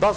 10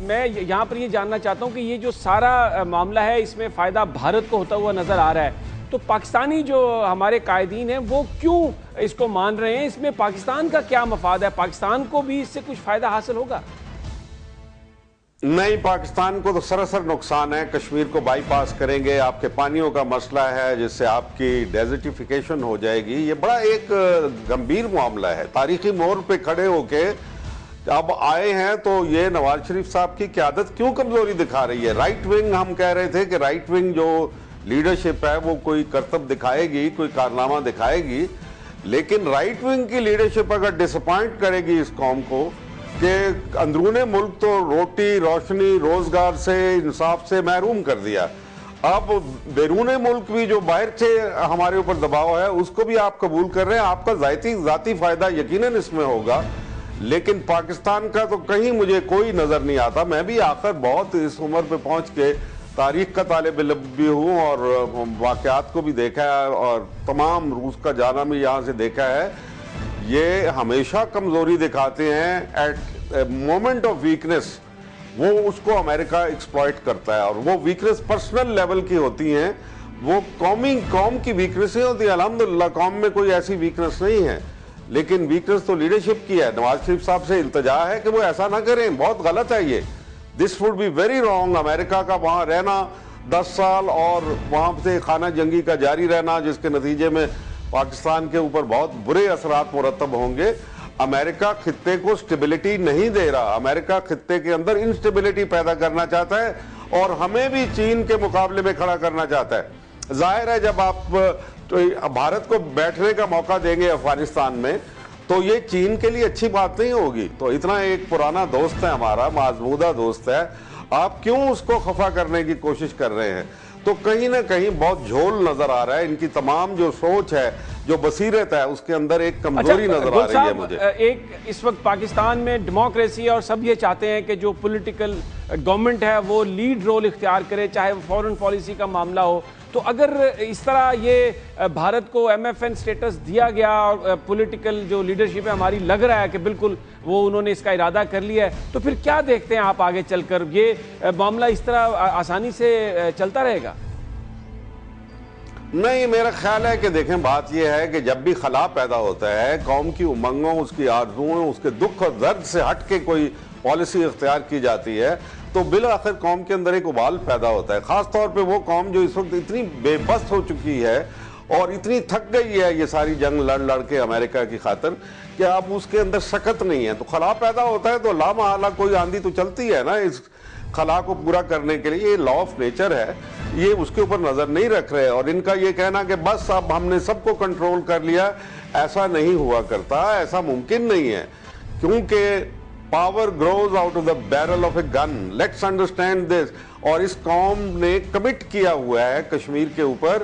میں یہاں پر یہ جاننا چاہتا ہوں کہ یہ جو سارا معاملہ ہے اس میں فائدہ بھارت کو ہوتا ہوا نظر آ رہا ہے، تو پاکستانی جو ہمارے قائدین ہیں وہ کیوں اس کو مان رہے ہیں؟ اس میں پاکستان کا کیا مفاد ہے؟ پاکستان کو بھی اس سے کچھ فائدہ حاصل ہوگا؟ نہیں، پاکستان کو تو سراسر نقصان ہے. کشمیر کو بائی پاس کریں گے، آپ کے پانیوں کا مسئلہ ہے جس سے آپ کی ڈیزرٹیفیکیشن ہو جائے گی. یہ بڑا ایک گمبھیر معاملہ ہے. تاریخی موڑ پہ کھڑے ہو کے اب آئے ہیں تو یہ نواز شریف صاحب کی قیادت کیوں کمزوری دکھا رہی ہے؟ رائٹ ونگ، ہم کہہ رہے تھے کہ رائٹ ونگ جو لیڈرشپ ہے وہ کوئی کرتب دکھائے گی، کوئی کارنامہ دکھائے گی، لیکن رائٹ ونگ کی لیڈرشپ اگر ڈس اپوائنٹ کرے گی اس قوم کو کہ اندرون ملک تو روٹی، روشنی، روزگار سے، انصاف سے محروم کر دیا، اب بیرون ملک بھی جو باہر سے ہمارے اوپر دباؤ ہے اس کو بھی آپ قبول کر رہے ہیں. آپ کا ذاتی فائدہ یقیناً اس میں ہوگا، لیکن پاکستان کا تو کہیں مجھے کوئی نظر نہیں آتا. میں بھی آخر بہت اس عمر پہ پہنچ کے تاریخ کا طالب علم بھی ہوں اور واقعات کو بھی دیکھا ہے اور تمام روس کا جانا بھی یہاں سے دیکھا ہے. یہ ہمیشہ کمزوری دکھاتے ہیں ایٹ مومنٹ آف ویکنس. وہ اس کو امریکہ ایکسپلائٹ کرتا ہے اور وہ ویکنس پرسنل لیول کی ہوتی ہیں، وہ قوم کی ویکنس نہیں ہوتی. الحمدللہ قوم میں کوئی ایسی ویکنس نہیں ہے، لیکن ویکنس تو لیڈرشپ کی ہے. نواز شریف صاحب سے التجا ہے کہ وہ ایسا نہ کریں، بہت غلط ہے یہ. This would be very wrong. امریکہ کا وہاں رہنا 10 سال اور وہاں سے خانہ جنگی کا جاری رہنا، جس کے نتیجے میں پاکستان کے اوپر بہت برے اثرات مرتب ہوں گے. امریکہ خطے کو سٹیبلٹی نہیں دے رہا، امریکہ خطے کے اندر انسٹیبلٹی پیدا کرنا چاہتا ہے اور ہمیں بھی چین کے مقابلے میں کھڑا کرنا چاہتا ہے. ظاہر ہے جب آپ بھارت کو بیٹھنے کا موقع دیں گے افغانستان میں تو یہ چین کے لیے اچھی بات نہیں ہوگی. تو اتنا ایک پرانا دوست ہے ہمارا، معزمودہ دوست ہے، آپ کیوں اس کو خفا کرنے کی کوشش کر رہے ہیں؟ تو کہیں نہ کہیں بہت جھول نظر آ رہا ہے. ان کی تمام جو سوچ ہے، جو بصیرت ہے، اس کے اندر ایک کمزوری نظر آ رہی ہے مجھے. ایک اس وقت پاکستان میں ڈیموکریسی اور سب یہ چاہتے ہیں کہ جو پولیٹیکل گورنمنٹ ہے وہ لیڈ رول اختیار کرے، چاہے وہ فورن پالیسی کا معاملہ ہو. تو اگر اس طرح یہ بھارت کو ایم ایف این سٹیٹس دیا گیا اور پولیٹیکل جو لیڈرشپ ہے ہماری لگ رہا ہے کہ بالکل وہ انہوں نے اس کا ارادہ کر لیا ہے، تو پھر کیا دیکھتے ہیں آپ آگے چل کر؟ یہ معاملہ اس طرح آسانی سے چلتا رہے گا؟ نہیں، میرا خیال ہے کہ دیکھیں، بات یہ ہے کہ جب بھی خلا پیدا ہوتا ہے، قوم کی امنگوں، اس کی آرزوؤں، اس کے دکھ اور درد سے ہٹ کے کوئی پالیسی اختیار کی جاتی ہے تو بالآخر قوم کے اندر ایک ابال پیدا ہوتا ہے. خاص طور پہ وہ قوم جو اس وقت اتنی بے بس ہو چکی ہے اور اتنی تھک گئی ہے یہ ساری جنگ لڑ کے امریکہ کی خاطر کہ اب اس کے اندر سکت نہیں ہے. تو خلا پیدا ہوتا ہے تو لامحالہ کوئی آندھی تو چلتی ہے نا اس خلا کو پورا کرنے کے لیے. یہ لا آف نیچر ہے، یہ اس کے اوپر نظر نہیں رکھ رہے. اور ان کا یہ کہنا کہ بس اب ہم نے سب کو کنٹرول کر لیا، ایسا نہیں ہوا کرتا، ایسا ممکن نہیں ہے. کیونکہ power grows out of the barrel of a gun. Let's understand this. اور اس قوم نے کمٹ کیا ہوا ہے کشمیر کے اوپر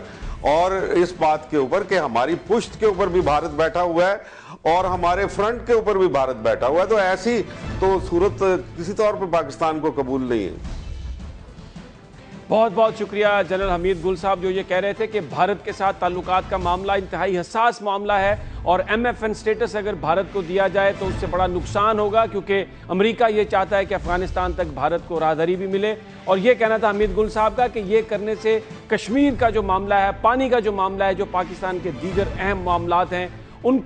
اور اس بات کے اوپر کہ ہماری پشت کے اوپر بھی بھارت بیٹھا ہوا ہے اور ہمارے فرنٹ کے اوپر بھی بھارت بیٹھا ہوا ہے. تو ایسی تو صورت کسی طور پر پاکستان کو قبول نہیں ہے. بہت بہت شکریہ جنرل حمید گل صاحب، جو یہ کہہ رہے تھے کہ بھارت کے ساتھ تعلقات کا معاملہ انتہائی حساس معاملہ ہے اور ایم ایف این سٹیٹس اگر بھارت کو دیا جائے تو اس سے بڑا نقصان ہوگا، کیونکہ امریکہ یہ چاہتا ہے کہ افغانستان تک بھارت کو راہداری بھی ملے. اور یہ کہنا تھا حمید گل صاحب کا کہ یہ کرنے سے کشمیر کا جو معاملہ ہے، پانی کا جو معاملہ ہے، جو پاکستان کے دیگر اہم معاملات ہیں، ان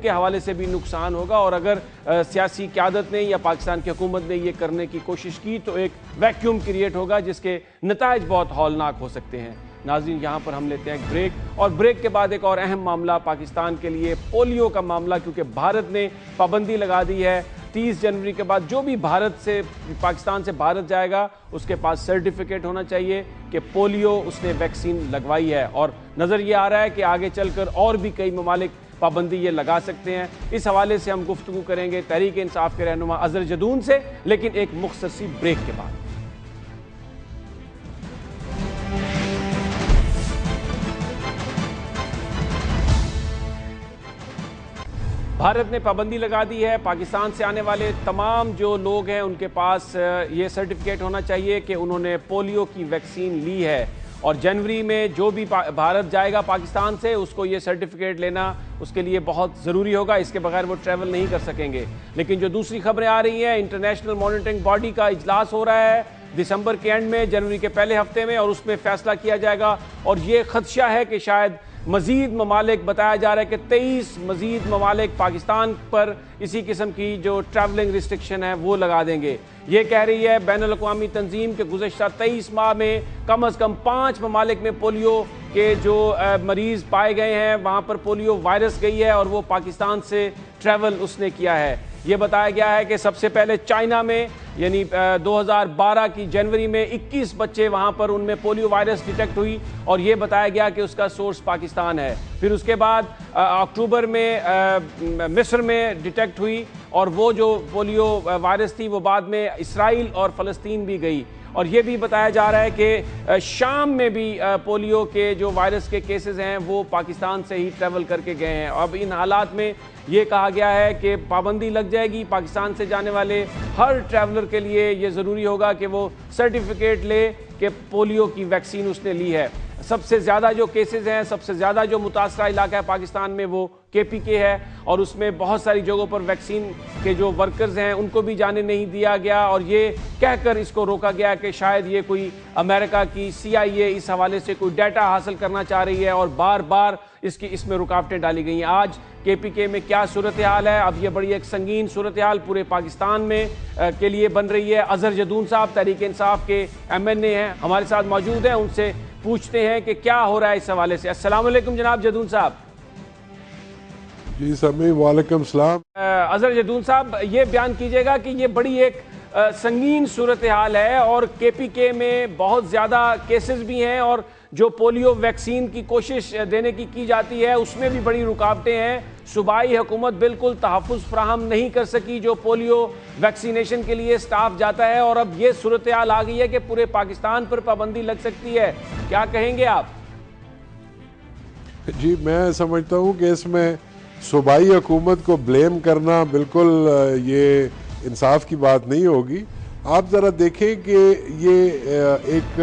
کے حوالے سے بھی نقصان ہوگا. اور اگر سیاسی قیادت نے یا پاکستان کی حکومت نے یہ کرنے کی کوشش کی تو ایک ویکیوم کریٹ ہوگا جس کے نتائج بہت ہولناک ہو سکتے ہیں. ناظرین، یہاں پر ہم لیتے ہیں ایک بریک اور بریک کے بعد ایک اور اہم معاملہ پاکستان کے لیے، پولیو کا معاملہ، کیونکہ بھارت نے پابندی لگا دی ہے 30 جنوری کے بعد جو بھی پاکستان سے بھارت جائے گا اس کے پاس سرٹیفکیٹ ہونا چاہیے کہ پولیو اس نے ویکسین لگوائی ہے. اور نظر یہ آ رہا ہے کہ آگے چل کر اور بھی کئی ممالک پابندی یہ لگا سکتے ہیں. اس حوالے سے ہم گفتگو کریں گے تحریک انصاف کے رہنما اظہر جدون سے، لیکن ایک مختصر سی بریک کے بعد. بھارت نے پابندی لگا دی ہے، پاکستان سے آنے والے تمام جو لوگ ہیں ان کے پاس یہ سرٹیفکیٹ ہونا چاہیے کہ انہوں نے پولیو کی ویکسین لی ہے. اور جنوری میں جو بھی بھارت جائے گا پاکستان سے اس کو یہ سرٹیفکیٹ لینا اس کے لیے بہت ضروری ہوگا، اس کے بغیر وہ ٹریول نہیں کر سکیں گے۔ لیکن جو دوسری خبریں آ رہی ہیں، انٹرنیشنل مانیٹرنگ باڈی کا اجلاس ہو رہا ہے دسمبر کے اینڈ میں، جنوری کے پہلے ہفتے میں، اور اس میں فیصلہ کیا جائے گا، اور یہ خدشہ ہے کہ شاید مزید ممالک، بتایا جا رہا ہے کہ 23 مزید ممالک پاکستان پر اسی قسم کی جو ٹریولنگ ریسٹرکشن ہے وہ لگا دیں گے۔ یہ کہہ رہی ہے بین الاقوامی تنظیم کہ گزشتہ 23 ماہ میں کم از کم 5 ممالک میں پولیو کے جو مریض پائے گئے ہیں، وہاں پر پولیو وائرس گئی ہے اور وہ پاکستان سے ٹریول اس نے کیا ہے۔ یہ بتایا گیا ہے کہ سب سے پہلے چائنا میں یعنی 2012 کی جنوری میں 21 بچے وہاں پر ان میں پولیو وائرس ڈیٹیکٹ ہوئی، اور یہ بتایا گیا کہ اس کا سورس پاکستان ہے۔ پھر اس کے بعد اکتوبر میں مصر میں ڈیٹیکٹ ہوئی، اور وہ جو پولیو وائرس تھی وہ بعد میں اسرائیل اور فلسطین بھی گئی، اور یہ بھی بتایا جا رہا ہے کہ شام میں بھی پولیو کے جو وائرس کے کیسز ہیں وہ پاکستان سے ہی ٹریول کر کے گئے ہیں۔ اب ان حالات میں یہ کہا گیا ہے کہ پابندی لگ جائے گی پاکستان سے جانے والے ہر ٹریولر کے لیے، یہ ضروری ہوگا کہ وہ سرٹیفکیٹ لے کہ پولیو کی ویکسین اس نے لی ہے۔ سب سے زیادہ جو کیسز ہیں، سب سے زیادہ جو متاثرہ علاقہ ہے پاکستان میں وہ KPK ہے، اور اس میں بہت ساری جگہوں پر ویکسین کے جو ورکرز ہیں ان کو بھی جانے نہیں دیا گیا، اور یہ کہہ کر اس کو روکا گیا کہ شاید یہ کوئی امریکہ کی CIA اس حوالے سے کوئی ڈیٹا حاصل کرنا چاہ رہی ہے، اور بار بار اس میں رکاوٹیں ڈالی گئی ہیں۔ آج KPK میں کیا صورتحال ہے؟ اب یہ بڑی ایک سنگین صورتحال پورے پاکستان میں کے لیے بن رہی ہے۔ اظہر جدون صاحب تحریک انصاف کے MNA ہیں، ہمارے ساتھ موجود ہیں، ان سے پوچھتے ہیں کہ کیا ہو رہا ہے اس حوالے سے۔ السلام علیکم جناب جدون صاحب۔ جی سمی، وعلیکم السلام۔ اظہر جدون صاحب، یہ بیان کیجئے گا کہ یہ بڑی ایک سنگین صورتحال ہے، اور KPK میں بہت زیادہ کیسز بھی ہیں، اور جو پولیو ویکسین کی کوشش دینے کی جاتی ہے اس میں بھی بڑی رکاوٹیں ہیں۔ صوبائی حکومت بالکل تحفظ فراہم نہیں کر سکی جو پولیو ویکسینیشن کے لیے سٹاف جاتا ہے، اور اب یہ صورتحال آ گئی ہے کہ پورے پاکستان پر پابندی لگ سکتی ہے۔ کیا کہیں گے آپ؟ جی، میں سمجھتا ہوں کہ اس میں صوبائی حکومت کو بلیم کرنا بالکل یہ انصاف کی بات نہیں ہوگی۔ آپ ذرا دیکھیں کہ یہ ایک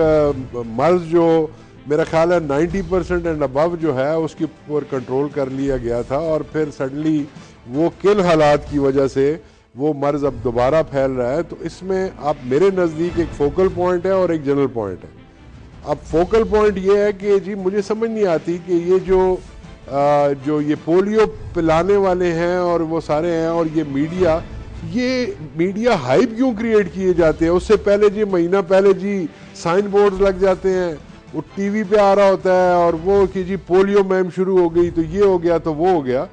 مرض جو میرا خیال ہے 90% اینڈ ابو جو ہے اس کے اوپر کنٹرول کر لیا گیا تھا، اور پھر سڈنلی وہ کن حالات کی وجہ سے وہ مرض اب دوبارہ پھیل رہا ہے۔ تو اس میں آپ میرے نزدیک ایک فوکل پوائنٹ ہے اور ایک جنرل پوائنٹ ہے۔ اب فوکل پوائنٹ یہ ہے کہ جی مجھے سمجھ نہیں آتی کہ یہ جو یہ پولیو پلانے والے ہیں اور وہ سارے ہیں، اور یہ میڈیا ہائپ کیوں کریٹ کیے جاتے ہیں؟ اس سے پہلے جی مہینہ پہلے جی سائن بورڈز لگ جاتے ہیں، وہ ٹی وی پہ آ رہا ہوتا ہے، اور وہ کہ جی پولیو مہم شروع ہو گئی تو یہ ہو گیا تو وہ ہو گیا۔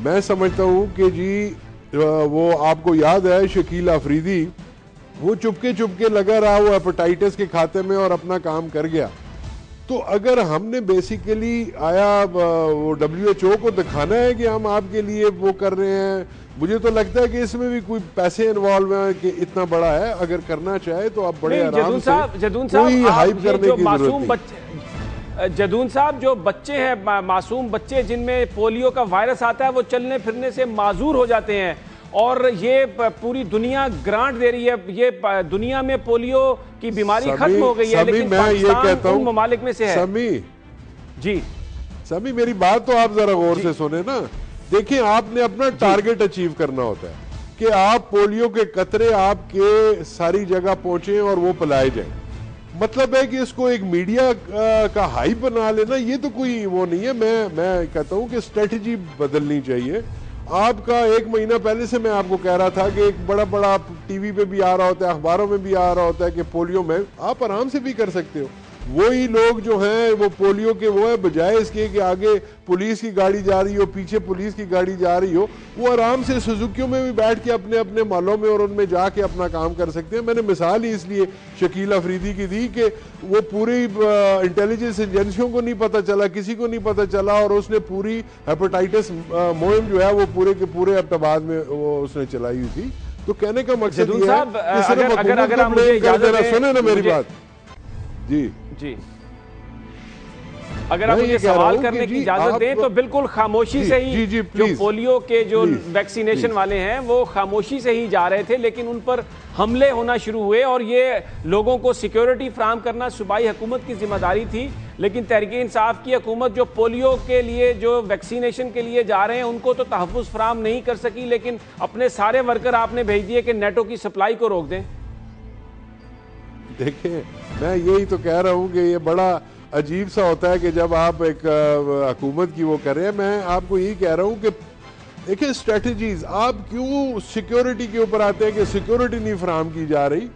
میں سمجھتا ہوں کہ جی وہ آپ کو یاد ہے شکیل آفریدی، وہ چپکے لگا رہا وہ ہیپاٹائٹس کے کھاتے میں اور اپنا کام کر گیا۔ تو اگر ہم نے بیسیکلی آیا وہ WHO کو دکھانا ہے کہ ہم آپ کے لیے وہ کر رہے ہیں، مجھے تو لگتا ہے کہ اس میں بھی کوئی پیسے انوالو ہیں کہ اتنا بڑا ہے، اگر کرنا چاہے تو آپ بڑے آرام سے کوئی ہائپ کرنے کی ضرورت نہیں۔ جدون صاحب، جو بچے ہیں، معصوم بچے جن میں پولیو کا وائرس آتا ہے، وہ چلنے پھرنے سے معذور ہو جاتے ہیں، اور یہ پوری دنیا گرانٹ دے رہی ہے، یہ دنیا میں پولیو کی بیماری ختم ہو گئی ہے، لیکن پاکستان ان ممالک میں سے ہے۔ سمی میری بات تو آپ ذرا غور سے سنیں نا۔ دیکھیں، آپ نے اپنا ٹارگٹ اچیو کرنا ہوتا ہے کہ آپ پولیو کے قطرے آپ کے ساری جگہ پہنچیں اور وہ پلائے جائیں۔ مطلب ہے کہ اس کو ایک میڈیا کا ہائپ بنا لینا، یہ تو کوئی وہ نہیں ہے۔ میں کہتا ہوں کہ اسٹریٹجی بدلنی چاہیے۔ آپ کا ایک مہینہ پہلے سے میں آپ کو کہہ رہا تھا کہ ایک بڑا ٹی وی پہ بھی آ رہا ہوتا ہے، اخباروں میں بھی آ رہا ہوتا ہے کہ پولیو میں آپ آرام سے بھی کر سکتے ہو۔ وہی لوگ جو ہیں وہ پولیو کے وہ ہے، بجائے اس کے کہ آگے پولیس کی گاڑی جا رہی ہو، پیچھے پولیس کی گاڑی جا رہی ہو، وہ آرام سے سوزوکیوں میں بھی بیٹھ کے اپنے محلوں میں اور ان میں جا کے اپنا کام کر سکتے ہیں۔ میں نے مثال ہی اس لیے شکیل آفریدی کی دی کہ وہ پوری انٹیلیجنس ایجنسیوں کو نہیں پتہ چلا، کسی کو نہیں پتہ چلا، اور اس نے پوری ہیپاٹائٹس مہم جو ہے وہ پورے کے پورے ابتباد میں وہ اس نے چلائی ہوئی تھی۔ تو کہنے کا مقصد یہ ہے کہ صرف حکومت کو بلیم کر دینا۔ سنیں نا میری بات۔ جی اگر آپ مجھے سوال کرنے کی اجازت دیں تو بالکل خاموشی سے ہی جو پولیو کے جو ویکسینیشن والے ہیں وہ خاموشی سے ہی جا رہے تھے، لیکن ان پر حملے ہونا شروع ہوئے اور یہ لوگوں کو سیکیورٹی فراہم کرنا صوبائی حکومت کی ذمہ داری تھی، لیکن تحریک انصاف کی حکومت جو پولیو کے لیے جو ویکسینیشن کے لیے جا رہے ہیں ان کو تو تحفظ فراہم نہیں کر سکی، لیکن اپنے سارے ورکر آپ نے بھیج دیے کہ نیٹو کی سپلائی کو روک دیں۔ دیکھیں میں یہی تو کہہ رہا ہوں کہ یہ بڑا عجیب سا ہوتا ہے کہ جب آپ ایک حکومت کی وہ کر رہے ہیں، میں آپ کو یہی کہہ رہا ہوں کہ دیکھیں اسٹریٹجیز، آپ کیوں سیکیورٹی کے اوپر آتے ہیں کہ سیکیورٹی نہیں فراہم کی جا رہی؟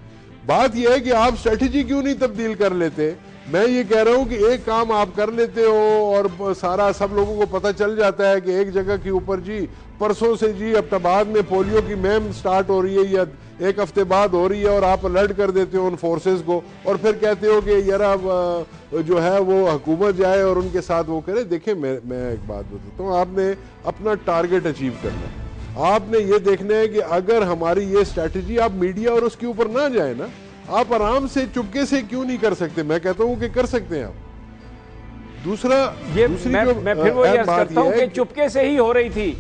بات یہ ہے کہ آپ اسٹریٹجی کیوں نہیں تبدیل کر لیتے؟ میں یہ کہہ رہا ہوں کہ ایک کام آپ کر لیتے ہو اور سارا سب لوگوں کو پتہ چل جاتا ہے کہ ایک جگہ کے اوپر جی پرسوں سے جی اب بعد میں پولیو کی مہم سٹارٹ ہو رہی ہے یا ایک ہفتے بعد ہو رہی ہے، اور آپ الرٹ کر دیتے ہو ان فورسز کو اور پھر کہتے ہو کہ یار اب جو ہے وہ حکومت جائے اور ان کے ساتھ وہ کرے۔ دیکھیں میں ایک بات بتاتا ہوں، آپ نے اپنا ٹارگٹ اچیو کرنا ہے، آپ نے یہ دیکھنا ہے کہ اگر ہماری یہ اسٹریٹجی، آپ میڈیا اور اس کے اوپر نہ جائیں نا، آپ آرام سے چپکے سے کیوں نہیں کر سکتے؟ میں کہتا ہوں کہ کر سکتے ہیں آپ۔ میں پھر وہ عرض کرتا ہوں کہ چپکے سے ہی ہو رہی تھی،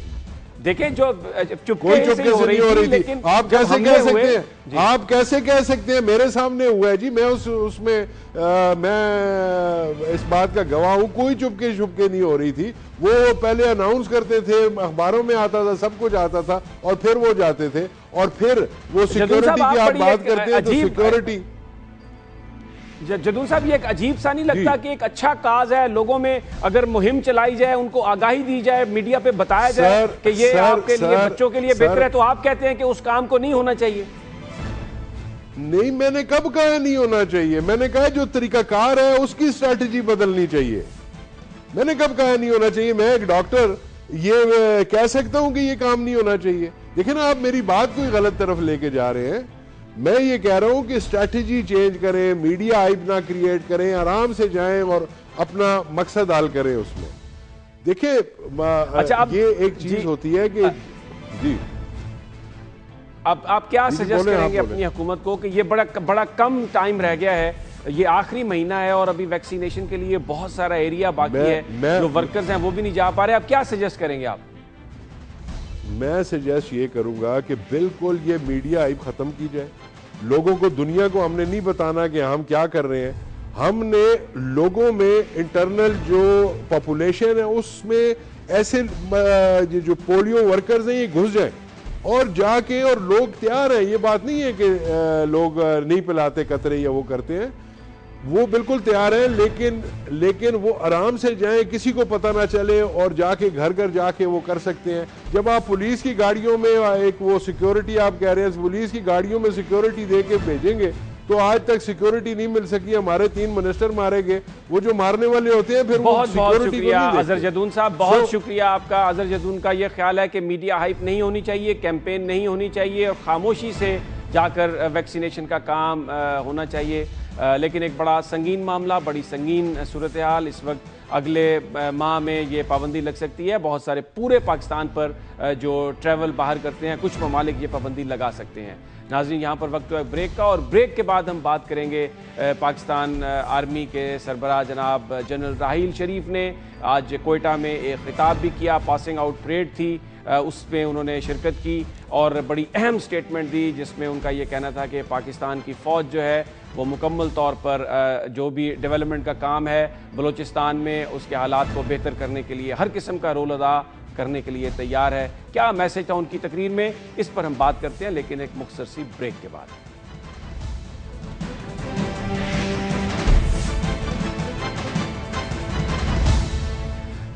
دیکھیں جو چپکے سے ہو رہی تھی، لیکن آپ کیسے کہہ سکتے ہیں؟ آپ کیسے کہہ سکتے ہیں؟ میرے سامنے ہوا ہے جی، میں اس میں میں اس بات کا گواہ ہوں، کوئی چپکے نہیں ہو رہی تھی۔ وہ پہلے اناؤنس کرتے تھے، اخباروں میں آتا تھا، سب کچھ آتا تھا، اور پھر وہ جاتے تھے، اور پھر وہ سیکیورٹی کی آپ بات کرتے ہیں تو سیکیورٹی۔ جدون صاحب یہ ایک عجیب سا نہیں لگتا کہ ایک اچھا کاز ہے، لوگوں میں اگر مہم چلائی جائے، ان کو آگاہی دی جائے، میڈیا پہ بتایا جائے کہ یہ آپ کے لیے بچوں کے لیے بہتر ہے، تو آپ کہتے ہیں کہ اس کام کو نہیں ہونا چاہیے؟ نہیں، میں نے کب کہا نہیں ہونا چاہیے؟ میں نے کہا جو طریقہ کار ہے اس کی اسٹریٹجی بدلنی چاہیے۔ میں نے کب کہا نہیں ہونا چاہیے؟ میں ایک ڈاکٹر یہ کہہ سکتا ہوں کہ یہ کام نہیں ہونا چاہیے؟ دیکھیں نا، آپ میری بات کوئی غلط طرف لے کے جا رہے ہیں۔ میں یہ کہہ رہا ہوں کہ اسٹریٹجی چینج کریں، میڈیا ہائپ نہ کریٹ کریں، آرام سے جائیں اور اپنا مقصد حل کریں اس میں۔ دیکھیں یہ ایک چیز ہوتی ہے کہ جی آپ کیا سجیسٹ کریں گے اپنی حکومت کو کہ یہ بڑا کم ٹائم رہ گیا ہے، یہ آخری مہینہ ہے اور ابھی ویکسینیشن کے لیے بہت سارا ایریا باقی ہے، جو ورکرز ہیں وہ بھی نہیں جا پا رہے، آپ کیا سجیسٹ کریں گے؟ آپ میں سجیسٹ یہ کروں گا کہ بالکل یہ میڈیا ہائپ ختم کی جائے۔ لوگوں کو، دنیا کو ہم نے نہیں بتانا کہ ہم کیا کر رہے ہیں، ہم نے لوگوں میں انٹرنل جو پاپولیشن ہے اس میں ایسے جو پولیو ورکرز ہیں یہ گھس جائیں اور جا کے، اور لوگ تیار ہیں، یہ بات نہیں ہے کہ لوگ نہیں پلاتے قطرے یا وہ کرتے ہیں، وہ بالکل تیار ہیں، لیکن وہ آرام سے جائیں، کسی کو پتہ نہ چلے، اور جا کے گھر گھر جا کے وہ کر سکتے ہیں۔ جب آپ پولیس کی گاڑیوں میں ایک وہ سیکیورٹی آپ کہہ رہے ہیں، پولیس کی گاڑیوں میں سیکیورٹی دے کے بھیجیں گے تو آج تک سیکیورٹی نہیں مل سکی، ہمارے 3 منسٹر مارے گئے، وہ جو مارنے والے ہوتے ہیں پھر وہ سیکیورٹی کو نہیں دیتے۔ اظہر جدون صاحب بہت شکریہ آپ کا۔ اظہر جدون کا یہ خیال ہے کہ میڈیا ہائپ نہیں ہونی چاہیے، کیمپین نہیں ہونی چاہیے، اور خاموشی سے جا کر ویکسینیشن کا کام ہونا چاہیے، لیکن ایک بڑا سنگین معاملہ، بڑی سنگین صورتحال اس وقت۔ اگلے ماہ میں یہ پابندی لگ سکتی ہے، بہت سارے پورے پاکستان پر جو ٹریول باہر کرتے ہیں، کچھ ممالک یہ پابندی لگا سکتے ہیں۔ ناظرین یہاں پر وقت ہے بریک کا، اور بریک کے بعد ہم بات کریں گے پاکستان آرمی کے سربراہ جناب جنرل راحیل شریف نے آج کوئٹہ میں ایک خطاب بھی کیا، پاسنگ آؤٹ پریڈ تھی، اس میں انہوں نے شرکت کی اور بڑی اہم سٹیٹمنٹ دی، جس میں ان کا یہ کہنا تھا کہ پاکستان کی فوج جو ہے وہ مکمل طور پر جو بھی ڈیولپمنٹ کا کام ہے بلوچستان میں، اس کے حالات کو بہتر کرنے کے لیے ہر قسم کا رول ادا کرنے کے لیے تیار ہے۔ کیا میسج تھا ان کی تقریر میں، اس پر ہم بات کرتے ہیں، لیکن ایک مختصر سی بریک کے بعد۔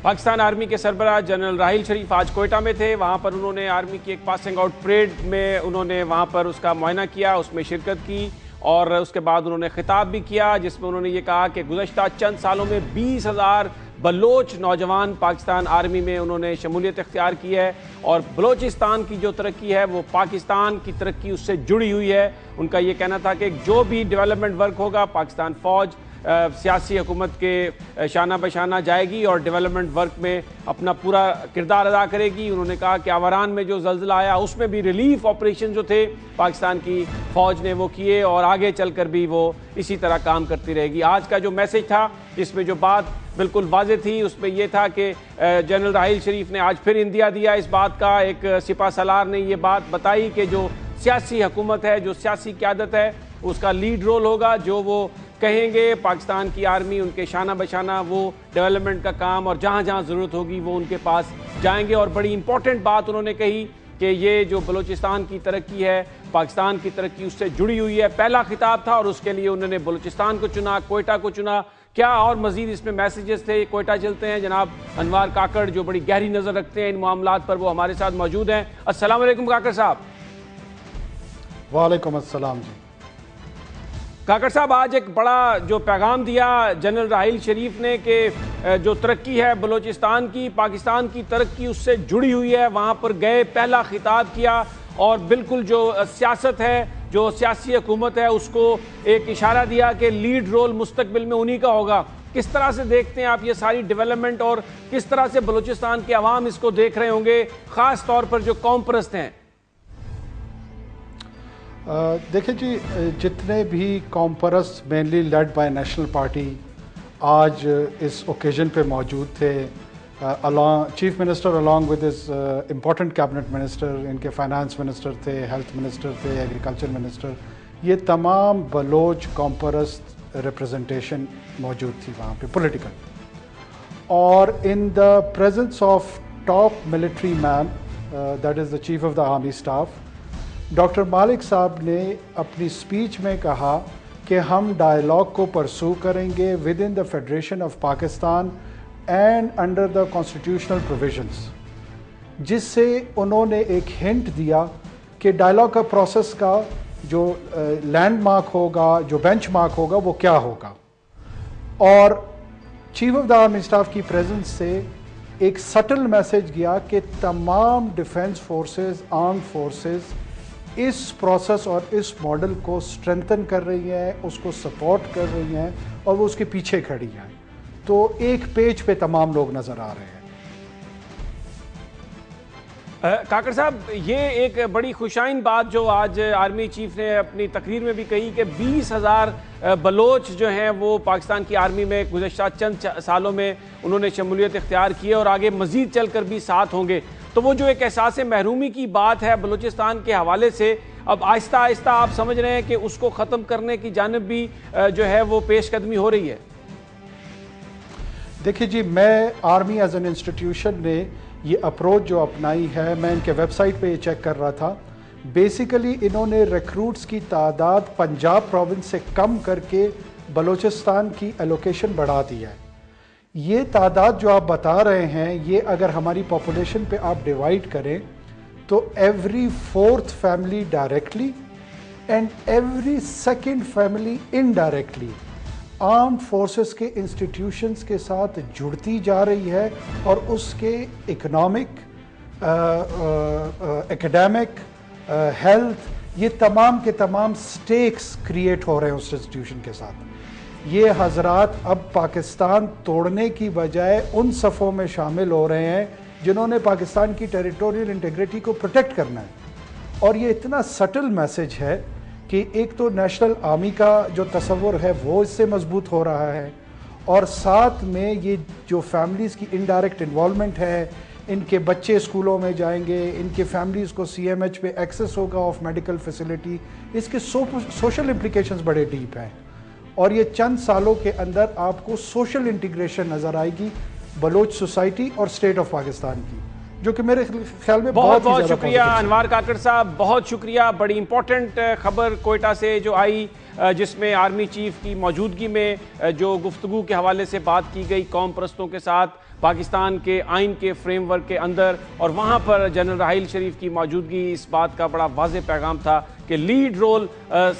پاکستان آرمی کے سربراہ جنرل راحیل شریف آج کوئٹہ میں تھے، وہاں پر انہوں نے آرمی کی ایک پاسنگ آؤٹ پریڈ میں انہوں نے وہاں پر اس کا معائنہ کیا، اس میں شرکت کی، اور اس کے بعد انہوں نے خطاب بھی کیا، جس میں انہوں نے یہ کہا کہ گزشتہ چند سالوں میں 20,000 بلوچ نوجوان پاکستان آرمی میں انہوں نے شمولیت اختیار کی ہے، اور بلوچستان کی جو ترقی ہے وہ پاکستان کی ترقی اس سے جڑی ہوئی ہے۔ ان کا یہ کہنا تھا کہ جو بھی ڈیولپمنٹ ورک ہوگا پاکستان فوج سیاسی حکومت کے شانہ بشانہ جائے گی اور ڈیولپمنٹ ورک میں اپنا پورا کردار ادا کرے گی۔ انہوں نے کہا کہ آوران میں جو زلزلہ آیا اس میں بھی ریلیف آپریشن جو تھے پاکستان کی فوج نے وہ کیے اور آگے چل کر بھی وہ اسی طرح کام کرتی رہے گی۔ آج کا جو میسج تھا جس میں جو بات بالکل واضح تھی اس میں یہ تھا کہ جنرل راحیل شریف نے آج پھر اندیا دیا اس بات کا۔ ایک سپہ سالار نے یہ بات بتائی کہ جو سیاسی حکومت ہے، جو سیاسی قیادت ہے، اس کا لیڈ رول ہوگا، جو وہ کہیں گے پاکستان کی آرمی ان کے شانہ بشانہ وہ ڈیولپمنٹ کا کام اور جہاں جہاں ضرورت ہوگی وہ ان کے پاس جائیں گے۔ اور بڑی امپورٹنٹ بات انہوں نے کہی کہ یہ جو بلوچستان کی ترقی ہے، پاکستان کی ترقی اس سے جڑی ہوئی ہے۔ پہلا خطاب تھا اور اس کے لیے انہوں نے بلوچستان کو چنا، کوئٹہ کو چنا۔ کیا اور مزید اس میں میسیجز تھے؟ کوئٹہ چلتے ہیں، جناب انوار کاکڑ جو بڑی گہری نظر رکھتے ہیں ان معاملات پر، وہ ہمارے ساتھ موجود ہیں۔ السلام علیکم کاکڑ صاحب۔ وعلیکم السلام جی۔ کاکڑ صاحب، آج ایک بڑا جو پیغام دیا جنرل راحیل شریف نے کہ جو ترقی ہے بلوچستان کی، پاکستان کی ترقی اس سے جڑی ہوئی ہے، وہاں پر گئے، پہلا خطاب کیا اور بالکل جو سیاست ہے، جو سیاسی حکومت ہے، اس کو ایک اشارہ دیا کہ لیڈ رول مستقبل میں انہی کا ہوگا۔ کس طرح سے دیکھتے ہیں آپ یہ ساری ڈیولپمنٹ اور کس طرح سے بلوچستان کے عوام اس کو دیکھ رہے ہوں گے، خاص طور پر جو قوم پرست ہیں؟ دیکھیں جی، جتنے بھی قوم پرست mainly led by national party آج اس اوکیزن پہ موجود تھے، chief minister along with his important cabinet minister, ان کے فائنانس منسٹر تھے، ہیلتھ منسٹر تھے، ایگریکلچر منسٹر، یہ تمام بلوچ قوم پرست ریپرزنٹیشن موجود تھی وہاں پہ پولیٹیکل۔ اور in the presence of top military men that is the chief of the army staff, doctor Malik sahib نے اپنی سپیچ میں کہا کہ ہم ڈائلاگ کو پرسو کریں گے with in the federation of Pakistan and under the constitutional provisions, جس سے انہوں نے ایک ہنٹ دیا کہ ڈائلاگ کا پروسیس کا جو لینڈ مارک ہوگا، جو بینچ مارک ہوگا، وہ کیا ہوگا۔ اور chief of the army staff کی پریزنس سے ایک سٹل میسج گیا کہ تمام ڈیفنس فورسز، آرمڈ فورسز اس پروسیس اور اس ماڈل کو اسٹرینتھن کر رہی ہیں، اس کو سپورٹ کر رہی ہیں اور وہ اس کے پیچھے کھڑی ہیں۔ تو ایک پیج پہ تمام لوگ نظر آ رہے ہیں۔ کاکڑ صاحب، یہ ایک بڑی خوشائن بات جو آج آرمی چیف نے اپنی تقریر میں بھی کہی کہ 20,000 بلوچ جو ہیں وہ پاکستان کی آرمی میں گزشتہ چند سالوں میں انہوں نے شمولیت اختیار کی ہے اور آگے مزید چل کر بھی ساتھ ہوں گے۔ تو وہ جو ایک احساس محرومی کی بات ہے بلوچستان کے حوالے سے، اب آہستہ آہستہ آپ سمجھ رہے ہیں کہ اس کو ختم کرنے کی جانب بھی جو ہے وہ پیش قدمی ہو رہی ہے؟ دیکھیے جی، میں آرمی ایز این انسٹیٹیوشن نے یہ اپروچ جو اپنائی ہے، میں ان کے ویب سائٹ پہ یہ چیک کر رہا تھا، بیسیکلی انہوں نے ریکروٹس کی تعداد پنجاب پروونس سے کم کر کے بلوچستان کی ایلوکیشن بڑھا دی ہے۔ یہ تعداد جو آپ بتا رہے ہیں، یہ اگر ہماری پاپولیشن پہ آپ ڈیوائڈ کریں تو every 4th family directly and every 2nd family indirectly armed forces کے انسٹیٹیوشنز کے ساتھ جڑتی جا رہی ہے اور اس کے اکنامک، ایکیڈیمک، ہیلتھ، یہ تمام کے تمام سٹیکس کریٹ ہو رہے ہیں اس انسٹیٹیوشن کے ساتھ۔ یہ حضرات اب پاکستان توڑنے کی بجائے ان صفوں میں شامل ہو رہے ہیں جنہوں نے پاکستان کی ٹیریٹوریل انٹیگریٹی کو پروٹیکٹ کرنا ہے۔ اور یہ اتنا سٹل میسج ہے کہ ایک تو نیشنل آرمی کا جو تصور ہے وہ اس سے مضبوط ہو رہا ہے، اور ساتھ میں یہ جو فیملیز کی انڈائریکٹ انوالومنٹ ہے، ان کے بچے اسکولوں میں جائیں گے، ان کے فیملیز کو CMH پہ ایکسیس ہوگا آف میڈیکل فیسلٹی، اس کے سوشل امپلیکیشنز بڑے ڈیپ ہیں۔ اور یہ چند سالوں کے اندر آپ کو سوشل انٹیگریشن نظر آئے گی بلوچ سوسائٹی اور اسٹیٹ آف پاکستان کی، جو کہ میرے خیال میں بہت بہت شکریہ انوار کاکڑ صاحب، بہت شکریہ۔ بڑی امپورٹنٹ خبر کوئٹہ سے جو آئی، جس میں آرمی چیف کی موجودگی میں جو گفتگو کے حوالے سے بات کی گئی قوم پرستوں کے ساتھ پاکستان کے آئین کے فریم ورک کے اندر، اور وہاں پر جنرل راحیل شریف کی موجودگی، اس بات کا بڑا واضح پیغام تھا کہ لیڈ رول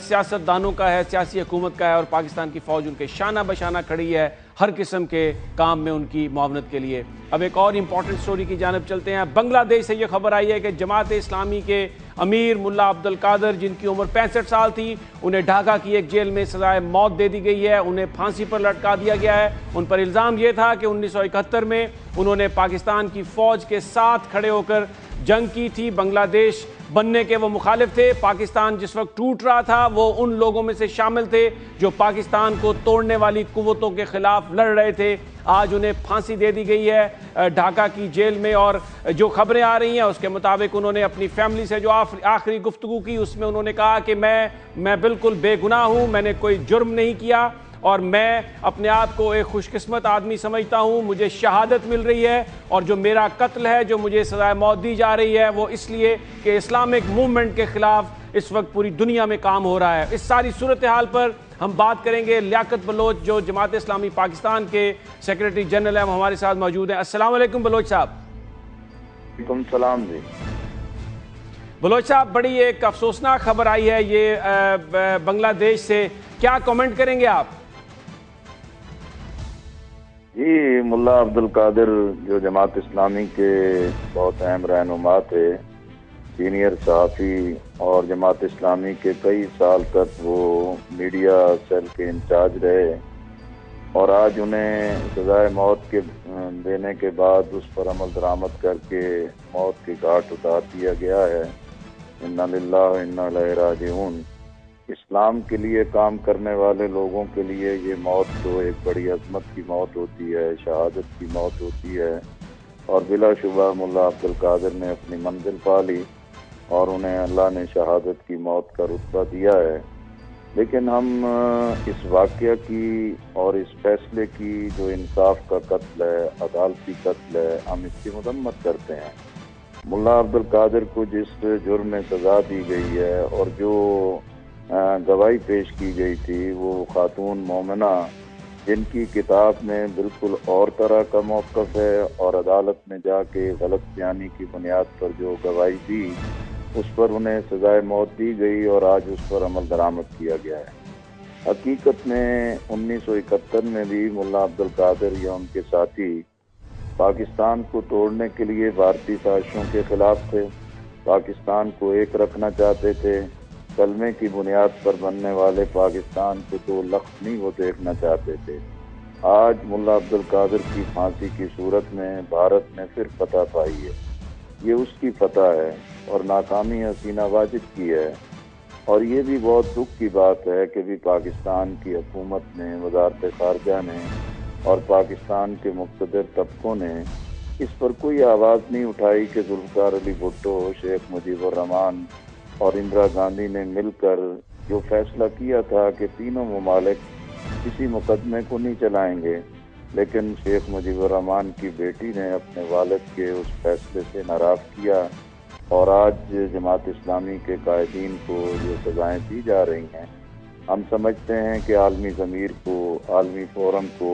سیاست دانوں کا ہے، سیاسی حکومت کا ہے، اور پاکستان کی فوج ان کے شانہ بشانہ کھڑی ہے ہر قسم کے کام میں ان کی معاونت کے لیے۔ اب ایک اور امپورٹنٹ سٹوری کی جانب چلتے ہیں۔ بنگلہ دیش سے یہ خبر آئی ہے کہ جماعت اسلامی کے امیر ملا عبد القادر، جن کی عمر 65 سال تھی، انہیں ڈھاکہ کی ایک جیل میں سزائے موت دے دی گئی ہے، انہیں پھانسی پر لٹکا دیا گیا ہے۔ ان پر الزام یہ تھا کہ 1971 میں انہوں نے پاکستان کی فوج کے ساتھ کھڑے ہو کر جنگ کی تھی۔ بنگلہ دیش بننے کے وہ مخالف تھے۔ پاکستان جس وقت ٹوٹ رہا تھا وہ ان لوگوں میں سے شامل تھے جو پاکستان کو توڑنے والی قوتوں کے خلاف لڑ رہے تھے۔ آج انہیں پھانسی دے دی گئی ہے ڈھاکہ کی جیل میں، اور جو خبریں آ رہی ہیں اس کے مطابق انہوں نے اپنی فیملی سے جو آخری گفتگو کی اس میں انہوں نے کہا کہ میں بالکل بے گناہ ہوں، میں نے کوئی جرم نہیں کیا اور میں اپنے آپ کو ایک خوش قسمت آدمی سمجھتا ہوں، مجھے شہادت مل رہی ہے، اور جو میرا قتل ہے، جو مجھے سزائے موت دی جا رہی ہے، وہ اس لیے کہ اسلامک موومنٹ کے خلاف اس وقت پوری دنیا میں کام ہو رہا ہے۔ اس ساری صورتحال پر ہم بات کریں گے۔ لیاقت بلوچ جو جماعت اسلامی پاکستان کے سیکریٹری جنرل ہیں، وہ ہمارے ساتھ موجود ہیں۔ السلام علیکم بلوچ صاحب۔ وعلیکم السلام جی۔ بلوچ صاحب، بڑی ایک افسوسناک خبر آئی ہے یہ بنگلہ دیش سے، کیا کامنٹ کریں گے آپ؟ جی، ملا عبد القادر جو جماعت اسلامی کے بہت اہم رہنما تھے، سینئر صحافی، اور جماعت اسلامی کے کئی سال تک وہ میڈیا سیل کے انچارج رہے، اور آج انہیں سزائے موت کے دینے کے بعد اس پر عمل درآمد کر کے موت کی گھاٹ اتار دیا گیا ہے۔ انا للہ و انا الیہ راجعون۔ اسلام کے لیے کام کرنے والے لوگوں کے لیے یہ موت تو ایک بڑی عظمت کی موت ہوتی ہے، شہادت کی موت ہوتی ہے، اور بلا شبہ ملا عبد القادر نے اپنی منزل پا لی اور انہیں اللہ نے شہادت کی موت کا رتبہ دیا ہے۔ لیکن ہم اس واقعہ کی اور اس فیصلے کی جو انصاف کا قتل ہے، عدالتی قتل ہے، ہم اس کی مذمت کرتے ہیں۔ ملا عبد القادر کو جس جرم میں سزا دی گئی ہے اور جو گواہی پیش کی گئی تھی، وہ خاتون مومنہ جن کی کتاب میں بالکل اور طرح کا موقف ہے، اور عدالت میں جا کے غلط بیانی کی بنیاد پر جو گواہی دی اس پر انہیں سزائے موت دی گئی، اور آج اس پر عمل درآمد کیا گیا ہے۔ حقیقت میں 1971 میں بھی ملا عبد القادر یا ان کے ساتھی پاکستان کو توڑنے کے لیے بھارتی سازشوں کے خلاف تھے، پاکستان کو ایک رکھنا چاہتے تھے، کلمے کی بنیاد پر بننے والے پاکستان کو دو لخت نہیں وہ دیکھنا چاہتے تھے۔ آج ملا عبد القادر کی پھانسی کی صورت میں بھارت نے پھر فتح پائی ہے۔ یہ اس کی فتح ہے اور ناکامی حسینہ واجد کی ہے، اور یہ بھی بہت دکھ کی بات ہے کہ بھی پاکستان کی حکومت نے، وزارت خارجہ نے اور پاکستان کے مقتدر طبقوں نے اس پر کوئی آواز نہیں اٹھائی کہ ذوالفقار علی بھٹو، شیخ مجیب الرحمان اور اندرا گاندھی نے مل کر جو فیصلہ کیا تھا کہ تینوں ممالک کسی مقدمے کو نہیں چلائیں گے، لیکن شیخ مجیب الرحمان کی بیٹی نے اپنے والد کے اس فیصلے سے ناراض کیا، اور آج جماعت اسلامی کے قائدین کو جو سزائیں دی جا رہی ہیں، ہم سمجھتے ہیں کہ عالمی ضمیر کو، عالمی فورم کو،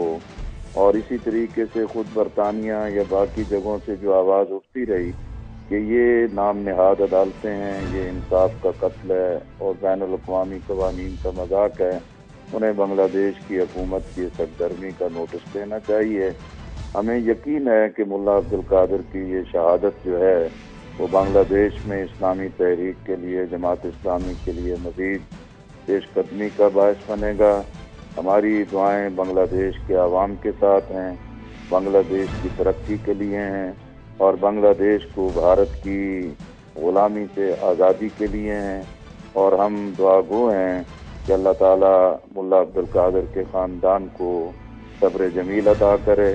اور اسی طریقے سے خود برطانیہ یا باقی جگہوں سے جو آواز اٹھتی رہی کہ یہ نام نہاد عدالتیں ہیں، یہ انصاف کا قتل ہے اور بین الاقوامی قوانین کا مذاق ہے، انہیں بنگلہ دیش کی حکومت کی سرگرمی کا نوٹس دینا چاہیے۔ ہمیں یقین ہے کہ ملا عبد القادر کی یہ شہادت جو ہے وہ بنگلہ دیش میں اسلامی تحریک کے لیے، جماعت اسلامی کے لیے مزید پیش قدمی کا باعث بنے گا۔ ہماری دعائیں بنگلہ دیش کے عوام کے ساتھ ہیں، بنگلہ دیش کی ترقی کے لیے ہیں، اور بنگلہ دیش کو بھارت کی غلامی سے آزادی کے لیے ہیں، اور ہم دعا گو ہیں کہ اللہ تعالیٰ ملا عبد القادر کے خاندان کو صبر جمیل عطا کرے،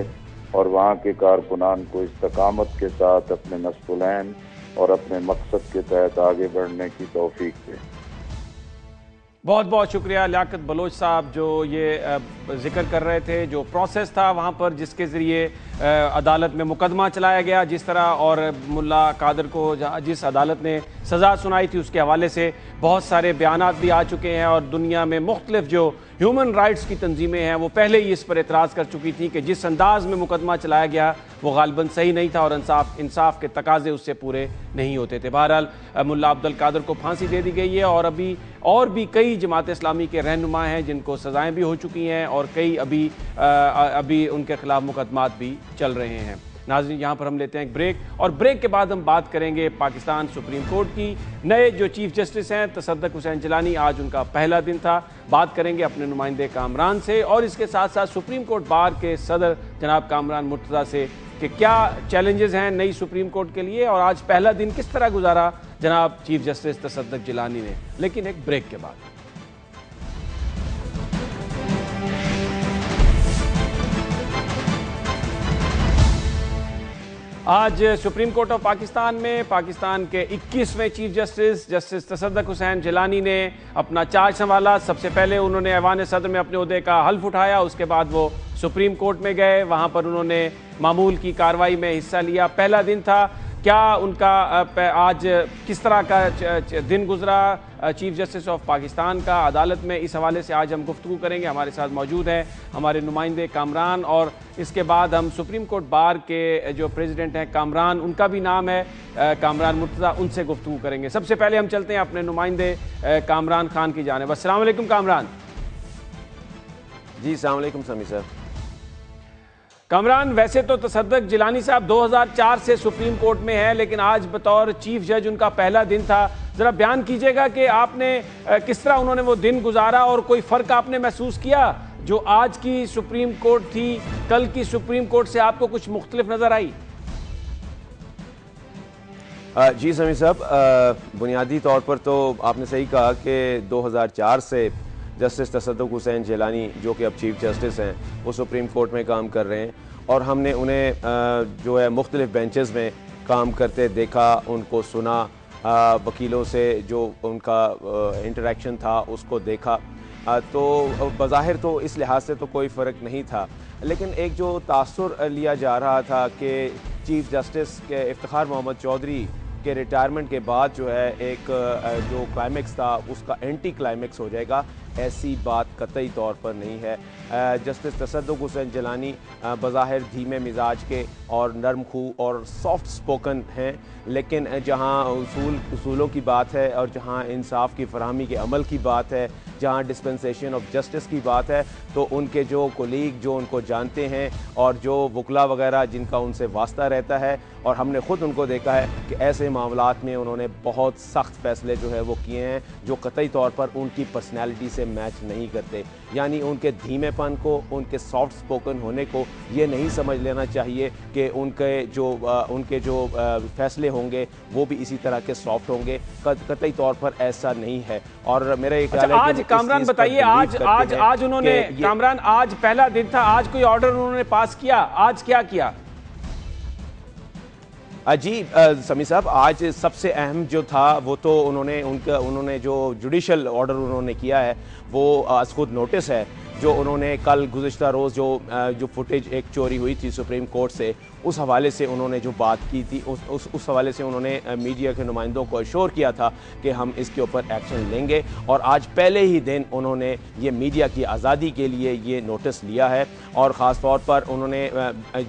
اور وہاں کے کارکنان کو استقامت کے ساتھ اپنے نصب العین اور اپنے مقصد کے تحت آگے بڑھنے کی توفیق دے۔ بہت بہت شکریہ لیاقت بلوچ صاحب، جو یہ ذکر کر رہے تھے جو پروسیس تھا وہاں پر، جس کے ذریعے عدالت میں مقدمہ چلایا گیا جس طرح، اور ملا قادر کو جس عدالت نے سزا سنائی تھی اس کے حوالے سے بہت سارے بیانات بھی آ چکے ہیں، اور دنیا میں مختلف جو ہیومن رائٹس کی تنظیمیں ہیں وہ پہلے ہی اس پر اعتراض کر چکی تھی کہ جس انداز میں مقدمہ چلایا گیا وہ غالباً صحیح نہیں تھا، اور انصاف کے تقاضے اس سے پورے نہیں ہوتے تھے۔ بہرحال ملا عبد القادر کو پھانسی دے دی گئی ہے، اور بھی کئی جماعت اسلامی کے رہنما ہیں جن کو سزائیں بھی ہو چکی ہیں، اور کئی ابھی ان کے خلاف مقدمات بھی چل رہے ہیں۔ ناظرین، یہاں پر ہم لیتے ہیں ایک بریک، اور بریک کے بعد ہم بات کریں گے پاکستان سپریم کورٹ کی۔ نئے جو چیف جسٹس ہیں تصدق حسین جیلانی، آج ان کا پہلا دن تھا۔ بات کریں گے اپنے نمائندے کامران سے، اور اس کے ساتھ ساتھ سپریم کورٹ بار کے صدر جناب کامران مرتضیٰ سے کہ کیا چیلنجز ہیں نئی سپریم کورٹ کے لیے، اور آج پہلا دن کس طرح گزارا جناب چیف جسٹس تصدق جیلانی نے، لیکن ایک بریک کے بعد۔ آج سپریم کورٹ آف پاکستان میں پاکستان کے 21ویں چیف جسٹس تصدق حسین جیلانی نے اپنا چارج سنبھالا۔ سب سے پہلے انہوں نے ایوان صدر میں اپنے عہدے کا حلف اٹھایا، اس کے بعد وہ سپریم کورٹ میں گئے، وہاں پر انہوں نے معمول کی کارروائی میں حصہ لیا۔ پہلا دن تھا، کیا ان کا آج کس طرح کا دن گزرا چیف جسٹس آف پاکستان کا عدالت میں، اس حوالے سے آج ہم گفتگو کریں گے۔ ہمارے ساتھ موجود ہیں ہمارے نمائندے کامران، اور اس کے بعد ہم سپریم کورٹ بار کے جو پریزیڈنٹ ہیں کامران، ان کا بھی نام ہے کامران مرتضیٰ، ان سے گفتگو کریں گے۔ سب سے پہلے ہم چلتے ہیں اپنے نمائندے کامران خان کی جانب۔ السلام علیکم کامران۔ جی السلام علیکم سمی صاحب۔ کامران، ویسے تو تصدق جیلانی صاحب 2004 سے سپریم کورٹ میں ہے، لیکن آج بطور چیف جج ان کا پہلا دن تھا۔ ذرا بیان کیجئے گا کہ آپ نے کس طرح انہوں نے وہ دن گزارا، اور کوئی فرق آپ نے محسوس کیا جو آج کی سپریم کورٹ تھی کل کی سپریم کورٹ سے آپ کو کچھ مختلف نظر آئی؟ جی سمی صاحب، بنیادی طور پر تو آپ نے صحیح کہا کہ 2004 سے جسٹس تصدق حسین جیلانی جو کہ اب چیف جسٹس ہیں وہ سپریم کورٹ میں کام کر رہے ہیں، اور ہم نے انہیں جو ہے مختلف بینچز میں کام کرتے دیکھا، ان کو سنا، وکیلوں سے جو ان کا انٹریکشن تھا اس کو دیکھا، تو بظاہر تو اس لحاظ سے تو کوئی فرق نہیں تھا، لیکن ایک جو تاثر لیا جا رہا تھا کہ چیف جسٹس کے افتخار محمد چودھری کے ریٹائرمنٹ کے بعد جو ہے ایک جو کلائمیکس تھا اس کا اینٹی کلائمیکس ہو جائے گا، ایسی بات قطعی طور پر نہیں ہے۔ جسٹس تصدق حسین جیلانی بظاہر دھیمے مزاج کے اور نرم خو اور سافٹ سپوکن ہیں، لیکن جہاں اصولوں کی بات ہے اور جہاں انصاف کی فراہمی کے عمل کی بات ہے، جہاں ڈسپنسیشن آف جسٹس کی بات ہے، تو ان کے جو کولیگ جو ان کو جانتے ہیں اور جو وکلا وغیرہ جن کا ان سے واسطہ رہتا ہے، اور ہم نے خود ان کو دیکھا ہے کہ ایسے معاملات میں انہوں نے بہت سخت فیصلے جو ہے وہ کیے ہیں جو قطعی طور پر ان کی پرسنالٹی سے میچ نہیں کرتے، یعنی ان کے دھیمے پن کو، ان کے سافٹ سپوکن ہونے کو یہ نہیں سمجھ لینا چاہیے کہ ان کے جو فیصلے ہوں گے وہ بھی اسی طرح کے سافٹ ہوں گے، قطعی طور پر ایسا نہیں ہے۔ اور میرا یہ خیال ہے کہ آج کامران بتائیے، آج انہوں نے کامران آج پہلا دن تھا، آج کوئی آرڈر انہوں نے پاس کیا، آج کیا کیا؟ جی سمی صاحب، آج سب سے اہم جو تھا وہ تو انہوں نے جو جوڈیشل آرڈر انہوں نے کیا ہے وہ از خود نوٹس ہے، جو انہوں نے کل گزشتہ روز جو فوٹیج ایک چوری ہوئی تھی سپریم کورٹ سے، اس حوالے سے انہوں نے جو بات کی تھی، اس حوالے سے انہوں نے میڈیا کے نمائندوں کو ایشور کیا تھا کہ ہم اس کے اوپر ایکشن لیں گے، اور آج پہلے ہی دن انہوں نے یہ میڈیا کی آزادی کے لیے یہ نوٹس لیا ہے، اور خاص طور پر انہوں نے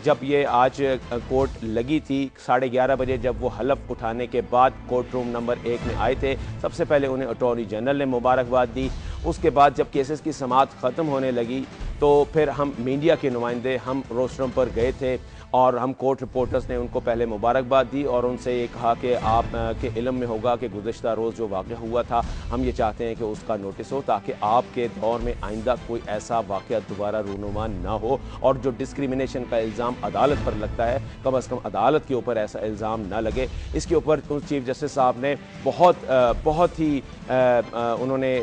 جب یہ آج کورٹ لگی تھی 11:30 بجے، جب وہ حلف اٹھانے کے بعد کورٹ روم نمبر 1 میں آئے تھے، سب سے پہلے انہیں اٹارنی جنرل نے مبارکباد دی۔ اس کے بعد جب کیسز کی سماعت ختم ہونے لگی تو پھر ہم میڈیا کے نمائندے ہم روسٹرم پر گئے تھے، اور ہم کورٹ رپورٹرز نے ان کو پہلے مبارکباد دی اور ان سے یہ کہا کہ آپ کے علم میں ہوگا کہ گزشتہ روز جو واقعہ ہوا تھا، ہم یہ چاہتے ہیں کہ اس کا نوٹس ہو تاکہ آپ کے دور میں آئندہ کوئی ایسا واقعہ دوبارہ رونما نہ ہو، اور جو ڈسکریمنیشن کا الزام عدالت پر لگتا ہے کم از کم عدالت کے اوپر ایسا الزام نہ لگے۔ اس کے اوپر چیف جسٹس صاحب نے بہت ہی انہوں نے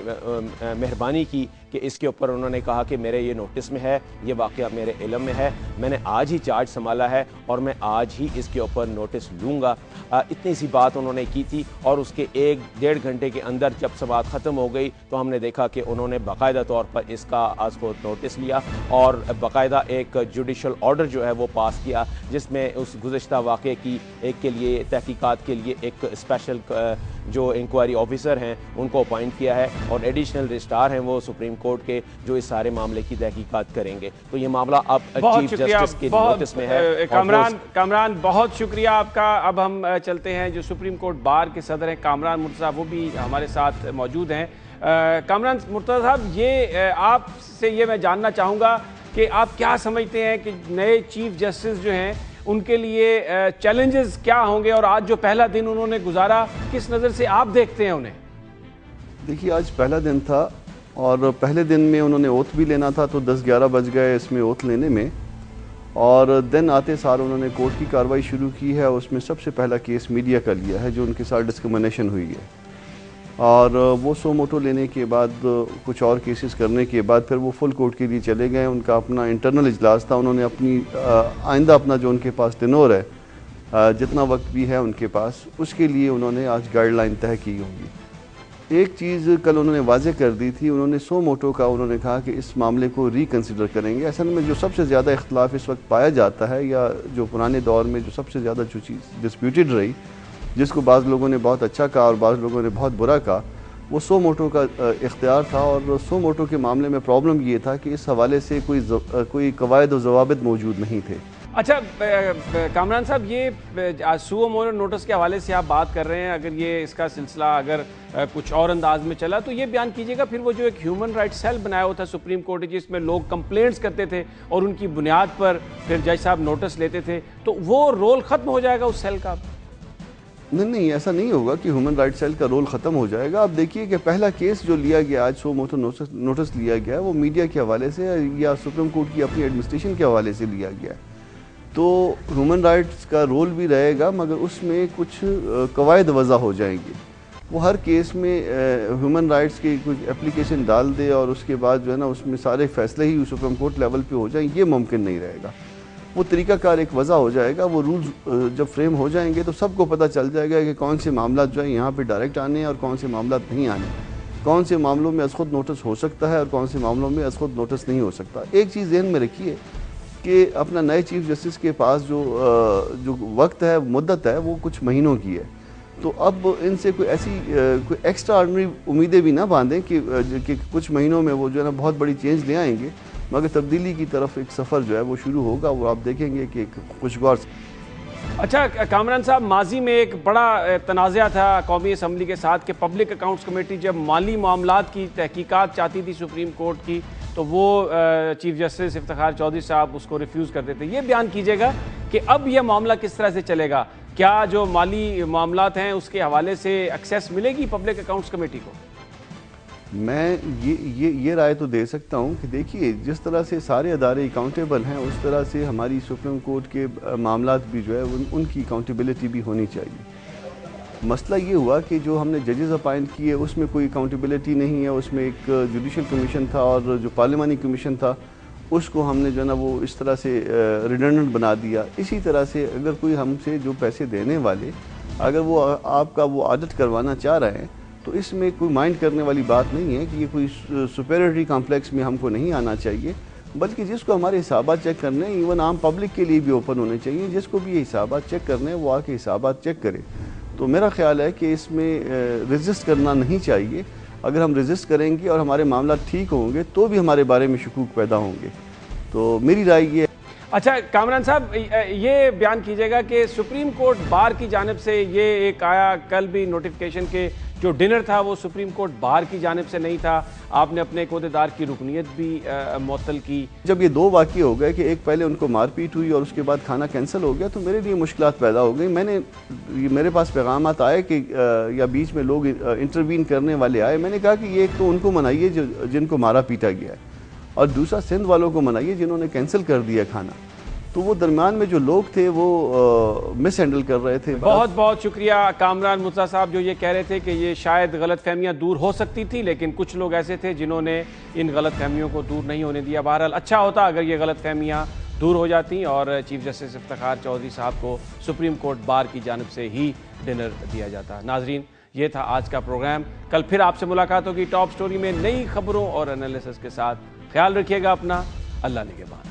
مہربانی کی کہ اس کے اوپر انہوں نے کہا کہ میرے یہ نوٹس میں ہے، یہ واقعہ میرے علم میں ہے، میں نے آج ہی چارج سنبھالا ہے اور میں آج ہی اس کے اوپر نوٹس لوں گا۔ اتنی سی بات انہوں نے کی تھی، اور اس کے 1-1.5 گھنٹے کے اندر جب سماعت ختم ہو گئی تو ہم نے دیکھا کہ انہوں نے باقاعدہ طور پر اس کا آج کو نوٹس لیا اور باقاعدہ ایک جوڈیشل آرڈر جو ہے وہ پاس کیا، جس میں اس گزشتہ واقعے کی ایک کے لیے تحقیقات کے لیے ایک اسپیشل جو انکوائری آفیسر ہیں ان کو اپوائنٹ کیا ہے، اور ایڈیشنل رجسٹرار ہیں وہ سپریم کورٹ کے جو اس سارے معاملے کی تحقیقات کریں گے۔ تو یہ معاملہ اب چیف جسٹس کے نوٹس میں ہے۔ کامران بہت شکریہ آپ کا۔ اب ہم چلتے ہیں جو سپریم کورٹ بار کے صدر ہیں کامران مرتضیٰ، وہ بھی ہمارے ساتھ موجود ہیں۔ کامران مرتضیٰ صاحب، یہ آپ سے یہ میں جاننا چاہوں گا کہ آپ کیا سمجھتے ہیں کہ نئے چیف جسٹس جو ہیں ان کے لیے چیلنجز کیا ہوں گے، اور آج جو پہلا دن انہوں نے گزارا کس نظر سے آپ دیکھتے ہیں انہیں؟ دیکھیے، آج پہلا دن تھا اور پہلے دن میں انہوں نے اوتھ بھی لینا تھا، تو 10-11 بج گئے اس میں اوتھ لینے میں، اور دن آتے سار انہوں نے کورٹ کی کارروائی شروع کی ہے۔ اس میں سب سے پہلا کیس میڈیا کا لیا ہے جو ان کے ساتھ ڈسکرمنیشن ہوئی ہے، اور وہ سو موٹو لینے کے بعد کچھ اور کیسز کرنے کے بعد پھر وہ فل کورٹ کے لیے چلے گئے۔ ان کا اپنا انٹرنل اجلاس تھا، انہوں نے اپنی آئندہ اپنا جو ان کے پاس ٹینور ہے، جتنا وقت بھی ہے ان کے پاس، اس کے لیے انہوں نے آج گائیڈ لائن طے کی ہوگی۔ ایک چیز کل انہوں نے واضح کر دی تھی، انہوں نے سو موٹو کا انہوں نے کہا کہ اس معاملے کو ریکنسیڈر کریں گے۔ اصل میں جو سب سے زیادہ اختلاف اس وقت پایا جاتا ہے، یا جو پرانے دور میں جو سب سے زیادہ جو چیز ڈسپیوٹڈ رہی، جس کو بعض لوگوں نے بہت اچھا کہا اور بعض لوگوں نے بہت برا کہا، وہ سو موٹو کا اختیار تھا۔ اور سو موٹو کے معاملے میں پرابلم یہ تھا کہ اس حوالے سے کوئی قواعد و ضوابط موجود نہیں تھے۔ اچھا کامران صاحب، یہ سو موٹو نوٹس کے حوالے سے آپ بات کر رہے ہیں، اگر یہ اس کا سلسلہ اگر کچھ اور انداز میں چلا تو یہ بیان کیجیے گا پھر وہ جو ایک ہیومن رائٹ سیل بنایا ہوا تھا سپریم کورٹ جس میں لوگ کمپلینٹس کرتے تھے اور ان کی بنیاد پر پھر جج صاحب نوٹس لیتے تھے، تو وہ رول ختم ہو جائے گا اس سیل کا؟ نہیں، ایسا نہیں ہوگا کہ ہیومن رائٹ سیل کا رول ختم ہو جائے گا۔ آپ دیکھیے کہ پہلا کیس جو لیا گیا آج سو موٹو نوٹس لیا گیا ہے، وہ میڈیا کے حوالے سے یا سپریم کورٹ کی اپنی ایڈمنسٹریشن کے حوالے سے لیا گیا ہے، تو ہیومن رائٹس کا رول بھی رہے گا، مگر اس میں کچھ قواعد وضع ہو جائیں گے۔ وہ ہر کیس میں ہیومن رائٹس کی کچھ اپلیکیشن ڈال دے اور اس کے بعد جو ہے نا اس میں سارے فیصلے ہی سپریم کورٹ لیول پہ ہو جائیں، یہ ممکن نہیں رہے گا۔ وہ طریقہ کار ایک وضع ہو جائے گا، وہ رولز جب فریم ہو جائیں گے تو سب کو پتہ چل جائے گا کہ کون سے معاملات جو ہیں یہاں پہ ڈائریکٹ آنے ہیں اور کون سے معاملات نہیں آنے، کون سے معاملوں میں از خود نوٹس ہو سکتا ہے اور کون سے معاملوں میں از خود نوٹس نہیں ہو سکتا۔ ایک چیز ذہن میں رکھیے کہ اپنا نئے چیف جسٹس کے پاس جو وقت ہے، مدت ہے، وہ کچھ مہینوں کی ہے، تو اب ان سے کوئی ایسی کوئی ایکسٹرا آرڈنری امیدیں بھی نہ باندھیں کہ کچھ مہینوں میں وہ جو ہے نا بہت بڑی چینج لے آئیں گے، مگر تبدیلی کی طرف ایک سفر جو ہے وہ شروع ہوگا، وہ آپ دیکھیں گے کہ ایک خوشگوار۔ اچھا کامران صاحب، ماضی میں ایک بڑا تنازع تھا قومی اسمبلی کے ساتھ کہ پبلک اکاؤنٹس کمیٹی جب مالی معاملات کی تحقیقات چاہتی تھی سپریم کورٹ کی تو وہ چیف جسٹس افتخار چودھری صاحب اس کو ریفیوز کرتے تھے۔ یہ بیان کیجیے گا کہ اب یہ معاملہ کس طرح سے چلے گا؟ کیا جو مالی معاملات ہیں اس کے حوالے سے ایکسیس ملے گی پبلک اکاؤنٹس کمیٹی کو؟ میں یہ رائے تو دے سکتا ہوں کہ دیکھیے، جس طرح سے سارے ادارے اکاؤنٹیبل ہیں اس طرح سے ہماری سپریم کورٹ کے معاملات بھی جو ہے ان کی اکاؤنٹیبلٹی بھی ہونی چاہیے۔ مسئلہ یہ ہوا کہ جو ہم نے ججز اپائنٹ کیے اس میں کوئی اکاؤنٹیبلٹی نہیں ہے، اس میں ایک جوڈیشل کمیشن تھا اور جو پارلیمانی کمیشن تھا اس کو ہم نے جو ہے نا وہ اس طرح سے ریڈنڈنٹ بنا دیا۔ اسی طرح سے اگر کوئی ہم سے جو پیسے دینے والے اگر وہ آپ کا وہ آڈٹ کروانا چاہ رہے ہیں تو اس میں کوئی مائنڈ کرنے والی بات نہیں ہے کہ یہ کوئی سپیریٹی کمپلیکس میں ہم کو نہیں آنا چاہیے، بلکہ جس کو ہمارے حسابات چیک کرنے ہیں ایون عام پبلک کے لیے بھی اوپن ہونے چاہیے، جس کو بھی یہ حسابات چیک کرنے ہیں وہ آ کے حسابات چیک کرے۔ تو میرا خیال ہے کہ اس میں ریزسٹ کرنا نہیں چاہیے۔ اگر ہم ریزسٹ کریں گے اور ہمارے معاملات ٹھیک ہوں گے تو بھی ہمارے بارے میں شکوک پیدا ہوں گے، تو میری رائے یہ ہے۔ اچھا کامران صاحب، یہ بیان کیجیے گا کہ سپریم کورٹ بار کی جانب سے یہ ایک آیا کل بھی نوٹیفیکیشن کے جو ڈنر تھا وہ سپریم کورٹ بار کی جانب سے نہیں تھا، آپ نے اپنے ایک عہدیدار کی رکنیت بھی معطل کی۔ جب یہ دو واقعے ہو گئے کہ ایک پہلے ان کو مار پیٹ ہوئی اور اس کے بعد کھانا کینسل ہو گیا تو میرے لیے مشکلات پیدا ہو گئی۔ میرے پاس پیغامات آئے کہ یا بیچ میں لوگ انٹروین کرنے والے آئے، میں نے کہا کہ یہ ایک تو ان کو منائیے جن کو مارا پیٹا گیا ہے، اور دوسرا سندھ والوں کو منائیے جنہوں نے کینسل کر دیا کھانا۔ تو وہ درمیان میں جو لوگ تھے وہ مس ہینڈل کر رہے تھے. بہت بہت شکریہ کامران مرتضیٰ صاحب جو یہ کہہ رہے تھے کہ یہ شاید غلط فہمیاں دور ہو سکتی تھی لیکن کچھ لوگ ایسے تھے جنہوں نے ان غلط فہمیوں کو دور نہیں ہونے دیا. بہرحال اچھا ہوتا اگر یہ غلط فہمیاں دور ہو جاتی اور چیف جسٹس افتخار چودھری صاحب کو سپریم کورٹ بار کی جانب سے ہی ڈنر دیا جاتا. ناظرین یہ تھا آج کا پروگرام. کل پھر آپ سے ملاقات ہوگی ٹاپ سٹوری میں نئی خبروں اور انالیسس کے ساتھ. خیال رکھیے گا اپنا. اللہ نگہبان.